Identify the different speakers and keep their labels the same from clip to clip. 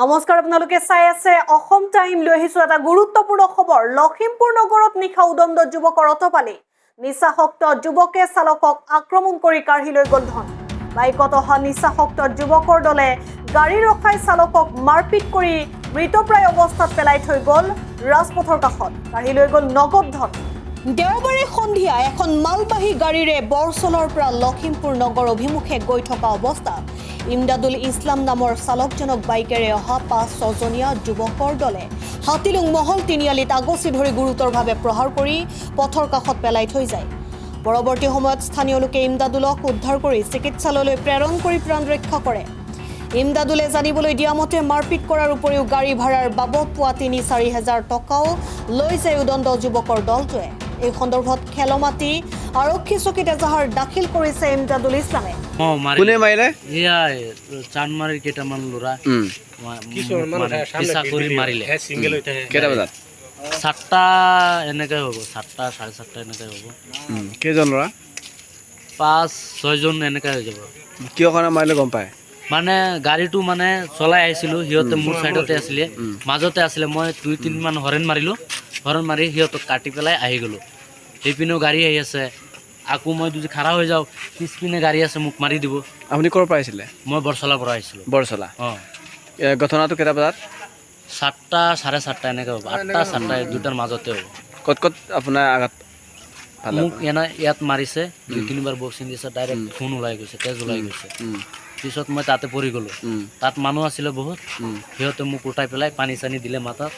Speaker 1: নমস্কাৰ আপোনালোকে চাই আছে অসম টাইম লৈ আহিছো এটা গুৰুত্বপূৰ্ণ খবৰ লখিমপুৰ নগৰত নিশা উদণ্ড যুৱকৰ অটপালি নিচাসক্ত যুৱকে চালকক আক্ৰমণ কৰি কাঢ়ি লৈ গল ধন বাইকত অহা নিচাসক্ত যুৱকৰ দলে গাড়ী ৰখাই চালকক মাৰপিট কৰি মৃতপ্ৰায় অৱস্থাত পেলাই থৈ গল ৰাজপথৰ কাষত কাঢ়ি লৈ গল নগদ ধন দেওবাৰে সন্ধিয়া এখন মালবাহী গাড়ীৰে বৰছলৰ পৰা লখিমপুৰ নগৰ অভিমুখে গৈ থকা অৱস্থাত ইমদাদুল ইছলাম নামৰ চালকজনক বাইকেৰে অহা ৫-৬জনীয়া যুৱকৰ দলে হাতিলুং মহল তিনিআলিত আগচি ধৰি গুৰুতৰভাৱে প্ৰহাৰ কৰি পথৰ কাষত পেলাই থৈ যায় পৰৱৰ্তী সময়ত স্থানীয় লোকে ইমদাদুলক উদ্ধাৰ কৰি চিকিৎসালয়লৈ প্ৰেৰণ কৰি প্ৰাণ ৰক্ষা কৰে ইমদাদুলে জানিবলৈ দিয়া মতে মাৰপিট কৰাৰ উপৰিও গাড়ী ভাড়াৰ বাবদ পোৱা ৩-৪ হাজাৰ টকাও লৈ যায় উদণ্ড যুৱকৰ দলটোৱে এই সন্দৰ্ভত খেলমাটি আৰক্ষী চকীত এজাহাৰ দাখিল কৰিছে ইমদাদুল ইছলামে
Speaker 2: কোনে মাৰিলে
Speaker 3: ইয়া চানমাৰি কেইটামান লৰা পিছা কৰি মাৰিলে
Speaker 2: কেইটা বজাত
Speaker 3: ৭টা এনেকে হ'ব ৭টা ৭:৩০ এনেকে হ'ব
Speaker 2: কেইজন ল'ৰা
Speaker 3: ৫-৬জন এনেকে হৈ যাব
Speaker 2: কিয় কাৰণে মাৰিলে গম পায়
Speaker 3: মানে গাড়ীটো মানে চলাই আহিছিলো সিহঁতে মোৰ সাইডতে আছিলে মাজতে আছিলে মই ২-৩ মান হৰেণ মাৰিলো হৰেণ মাৰি সিহঁতক কাটি পেলাই আহি গ'লো এইপিনেও গাড়ী আহি আছে আকৌ মই যদি খাৰা হৈ যাওঁ পিছপিনে গাড়ী আছে মোক মাৰি দিব
Speaker 2: আপুনি ক'ৰ পৰা আহিছিলে
Speaker 3: মই বৰছলাৰ পৰা আহিছিলোঁ
Speaker 2: বৰছলা
Speaker 3: অঁ
Speaker 2: ঘটনাটো কেইটা বজাত
Speaker 3: ৭টা ৭:৩০ এনেকৈ হ'ব ৮টা ৭টা দুটাৰ মাজতে হ'ব
Speaker 2: ক'ত ক'ত আপোনাৰ আঘাত
Speaker 3: মোক ইয়াত মাৰিছে ২-৩বাৰ বক্সিং দিছে ডাইৰেক্ট খুন ওলাই গৈছে তেজ ওলাই গৈছে পিছত মই তাতে পৰি গ'লোঁ তাত মানুহ আছিলে বহুত সিহঁতে মোক উঠাই পেলাই পানী চানী দিলে মাথাত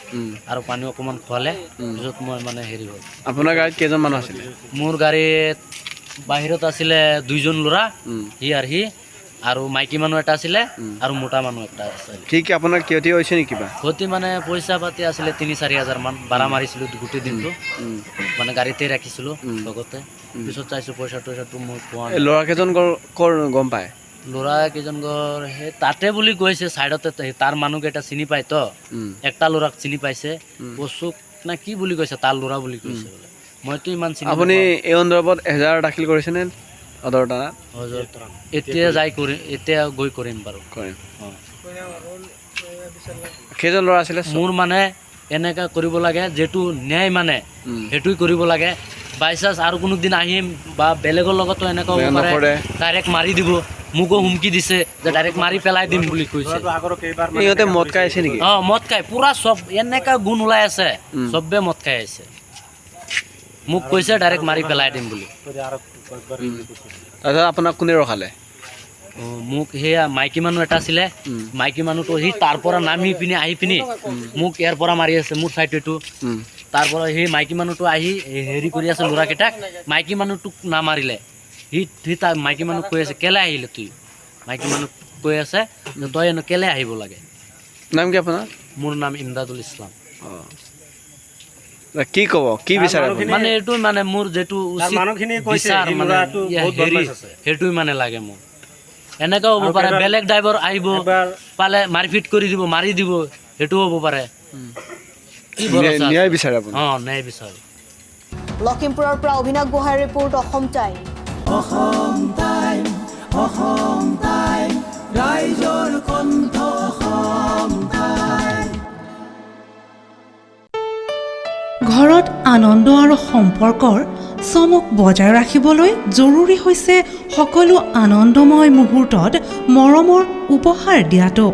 Speaker 3: আৰু পানী অকণমান খোৱালে পিছত মই মানে হেৰি হ'ল
Speaker 2: আপোনাৰ গাড়ীত কেইজন মানুহ আছিলে
Speaker 3: মোৰ গাড়ীত বাহিৰত আছিলে ২জন ল'ৰা সি আৰু মাইকী মানুহ এটা আছিলে আৰু মোটা মানুহ এটা আছিলে
Speaker 2: ঠিক আপোনাৰ ক্ষতি হৈছে নেকি কিবা
Speaker 3: ক্ষতি মানে পইচা পাতি আছিলে ৩-৪ হাজাৰ মান ভাড়া মাৰিছিলোঁ গোটেই দিনটো মানে গাড়ীতে ৰাখিছিলোঁ লগতে পিছত চাইছোঁ পইচা টইচাটো মই পোৱা নাই
Speaker 2: ল'ৰা কেইজন ক'ৰ গম পায়
Speaker 3: ল'ৰা কেইজন সেই তাতে বুলি কৈছে ছাইডতে তাৰ মানুহকেইটা চিনি পায় তো একটা ল'ৰাক চিনি পাইছে অশোক না কি বুলি কৈছে তাৰ ল'ৰা বুলি কৈছে বোলে মইতো ইমান চিনি
Speaker 2: আপুনি এই সন্দৰ্ভত এজাহাৰ দাখিল কৰিছেনে সদৰ থানাত
Speaker 3: এতিয়া গৈ কৰিম বাৰু
Speaker 2: কৰিম কেইজন ল'ৰা আছিলে
Speaker 3: মোৰ মানে এনেকা কৰিব লাগে যেটো ন্যায় মানে সেইটোই কৰিব লাগে বাই চান্স আৰু কোনোদিন আহিম বা বেলেগৰ লগতো এনেকুৱা হ'ব পাৰে ডাইৰেক্ট মাৰি দিব মোকো হুমকি দিছে যে ডাইৰেক্ট মাৰি পেলাই দিম বুলি কৈছে
Speaker 2: সিহঁতে মদ খাই আছে নেকি
Speaker 3: মদ খাই পুৰা চব এনেকা গুণ ওলাই আছে চবে মদ খাই আছে মোক কৈছে ডাইৰেক্ট মাৰি পেলাই দিম বুলি
Speaker 2: তাৰপিছত আপোনাক কোনে ৰখালে
Speaker 3: মোক সেয়া মাইকী মানুহ এটা আছিলে মাইকী মানুহটো সি তাৰ পৰা নামি পিনি আহি পিনি মোক ইয়াৰ পৰা মাৰি আছে মোৰ চাইডটো তাৰ পৰা সেই মাইকী মানুহটো আহি হেৰি কৰি আছে ল'ৰাকেইটাক মাইকী মানুহটোক নামাৰিলে সি তাৰ মাইকী মানুহ কৈ আছে কেলে আহিলে তুই মাইকী মানুহ কৈ আছে তই কেলে আহিব লাগে
Speaker 2: নাম কি আপোনাৰ
Speaker 3: মোৰ নাম ইমদাদুল ইছলাম
Speaker 2: কি ক'ব কি বিচাৰে
Speaker 3: মানে এইটো মানে মোৰ যেটো বিচাৰ মানে সেইটোই মানে লাগে মোক এনেকাও হ'ব পাৰে বেলেগ ড্ৰাইভাৰ আহিব পালে মাৰপিট কৰি দিব মাৰি দিব সেইটো হ'ব পাৰে
Speaker 2: ন্যায় বিচাৰে আপুনি
Speaker 3: ন্যায় বিচাৰে
Speaker 1: লখিমপুৰৰ পৰা অভিনাশ গোহাঁইৰ ৰিপৰ্ট অসম টাইম
Speaker 4: ৰাইজৰ কণ্ঠ অসম টাইম
Speaker 5: ঘৰত আনন্দ আৰু সম্পৰ্কৰ চমক বজাই ৰাখিবলৈ জৰুৰী হৈছে সকলো আনন্দময় মুহূৰ্তত মৰমৰ উপহাৰ দিয়াটো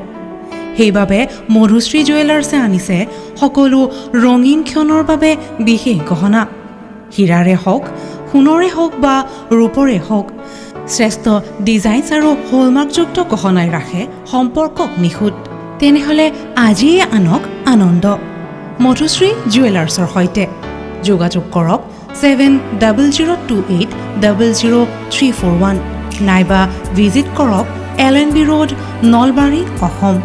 Speaker 5: সেইবাবে মধুশ্ৰী জুৱেলাৰ্ছে আনিছে সকলো ৰঙীন ক্ষণৰ বাবে বিশেষ গহনা হীৰাৰে হওক সোণৰে হওক বা ৰূপৰে হওক শ্ৰেষ্ঠ ডিজাইনছ আৰু হলমাৰ্কযুক্ত গহনাই ৰাখে সম্পৰ্কক নিখুঁত তেনেহ'লে আজিয়ে আনক আনন্দ মধুশ্ৰী জুৱেলাৰ্ছৰ সৈতে যোগাযোগ কৰক 7002800341 নাইবা ভিজিট কৰক LNB ৰোড নলবাৰী অসম